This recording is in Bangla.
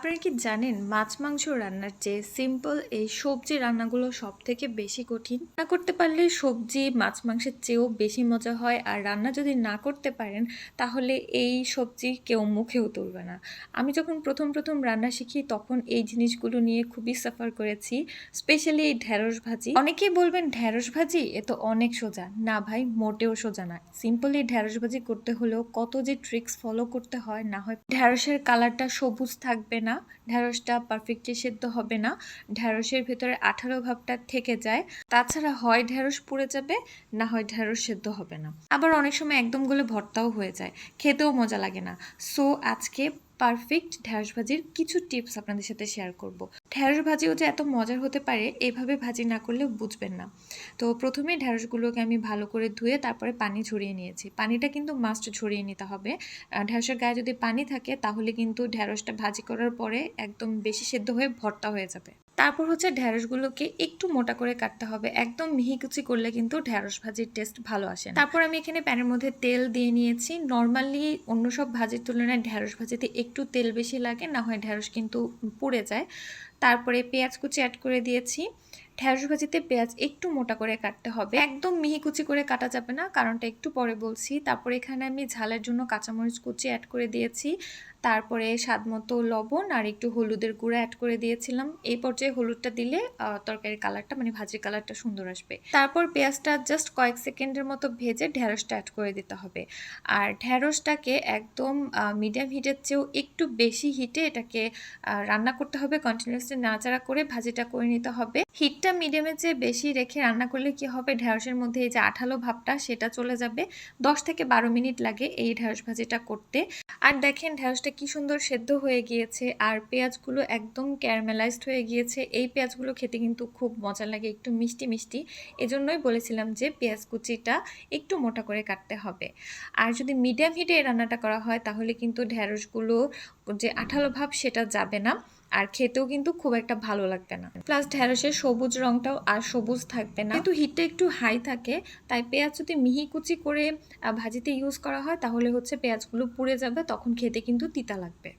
আপনারা কি জানেন মাছ মাংস রান্নার চেয়ে সিম্পল এই সবজি রান্নাগুলো সব থেকে বেশি কঠিন। রান্না করতে পারলে সবজি মাছ মাংসের চেয়েও বেশি মজা হয়, আর রান্না যদি না করতে পারেন তাহলে এই সবজি কেউ মুখেও তুলবে না। আমি যখন প্রথম প্রথম রান্না শিখি তখন এই জিনিসগুলো নিয়ে খুবই সাফার করেছি, স্পেশালি এই ঢ্যাঁড়স ভাজি। অনেকেই বলবেন ঢ্যাঁড়স ভাজি এ তো অনেক সোজা। না ভাই, মোটেও সোজা না। সিম্পলি ঢ্যাঁড়স ভাজি করতে হলেও কত যে ট্রিক্স ফলো করতে হয়, না হয় ঢ্যাঁড়সের কালারটা সবুজ থাকবে না, ঢ্যাঁড়সটা পারফেক্টলি সেদ্ধ হবে না, ঢ্যাঁড়সের ভেতরে আঠালো ভাবটা থেকে যায়। তাছাড়া হয় ঢ্যাঁড়স পুড়ে যাবে, না হয় ঢ্যাঁড়স সেদ্ধ হবে না। আবার অনেক সময় একদম গলে ভর্তাও হয়ে যায়, খেতেও মজা লাগে না। সো আজকে পারফেক্ট ঢ্যাঁড়স ভাজির কিছু টিপস আপনাদের সাথে শেয়ার করব। ঢ্যাঁড়স ভাজিও যে এত মজার হতে পারে এভাবে ভাজি না করলেও বুঝবেন না। তো প্রথমে ঢ্যাঁড়সগুলোকে আমি ভালো করে ধুয়ে তারপরে পানি ঝরিয়ে নিয়েছি। পানিটা কিন্তু মাস্ট ঝরিয়ে নিতে হবে। ঢ্যাঁড়সের গায়ে যদি পানি থাকে তাহলে কিন্তু ঢ্যাঁড়সটা ভাজি করার পরে একদম বেশি সেদ্ধ হয়ে ভর্তা হয়ে যাবে। তারপর হচ্ছে ঢ্যাঁড়সগুলোকে একটু মোটা করে কাটতে হবে। একদম মিহি কুচি করলে কিন্তু ঢ্যাঁড়স ভাজির টেস্ট ভালো আসে না। তারপর আমি এখানে প্যানের মধ্যে তেল দিয়ে নিয়েছি। নর্মালি অন্য সব ভাজির তুলনায় ঢ্যাঁড়স ভাজিতে একটু তেল বেশি লাগে, না হয় ঢ্যাঁড়স কিন্তু পুড়ে যায়। তারপরে পেঁয়াজ কুচি অ্যাড করে দিয়েছি। ঢ্যাঁড়স ভাজিতে পেঁয়াজ একটু মোটা করে কাটতে হবে, একদম মিহি কুচি করে কাটা যাবে না, কারণটা একটু পরে বলছি। তারপর এখানে আমি ঝালের জন্য কাঁচামরিচ কুচি অ্যাড করে দিয়েছি। তারপরে স্বাদ মতো লবণ আর একটু হলুদের গুঁড়া অ্যাড করে দিয়েছিলাম। এই পর্যায়ে হলুদটা দিলে তরকারির কালারটা মানে ভাজির কালারটা সুন্দর আসবে। তারপর পেঁয়াজটা জাস্ট কয়েক সেকেন্ডের মতো ভেজে ঢ্যাঁড়সটা অ্যাড করে দিতে হবে। আর ঢ্যাঁড়সটাকে একদম মিডিয়াম হিটের চেয়েও একটু বেশি হিটে এটাকে রান্না করতে হবে। কন্টিনিউয়াসলি নাড়াচাড়া করে ভাজিটা করে নিতে হবে। হিটটা মিডিয়ামের চেয়ে বেশি রেখে রান্না করলে কি হবে, ঢ্যাঁড়সের মধ্যে এই যে আঠালো ভাবটা সেটা চলে যাবে। 10 থেকে 12 মিনিট লাগে এই ঢ্যাঁড়স ভাজিটা করতে। আর দেখেন ঢ্যাঁড়সটা কি সুন্দর সেদ্ধ হয়ে গিয়েছে, আর পেঁয়াজগুলো একদম ক্যারামেলাইজড হয়ে গিয়েছে। এই পেঁয়াজগুলো খেতে কিন্তু খুব মজা লাগে, একটু মিষ্টি মিষ্টি। এজন্যই বলেছিলাম যে পেঁয়াজ কুচিটা একটু মোটা করে কাটতে হবে। আর যদি মিডিয়াম হিটে এই রান্নাটা করা হয় তাহলে কিন্তু ঢ্যাঁড়সগুলো যে আঠালো ভাব সেটা যাবে না, আর খেতেও কিন্তু খুব একটা ভালো লাগবে না। প্লাস ঢ্যাঁড়সের সবুজ রংটাও আর সবুজ থাকবে না। যেহেতু হিটটা একটু হাই থাকে তাই পেঁয়াজ যদি মিহি কুচি করে ভাজিতে ইউজ করা হয় তাহলে হচ্ছে পেঁয়াজগুলো পুড়ে যাবে, তখন খেতে কিন্তু তিতা লাগবে।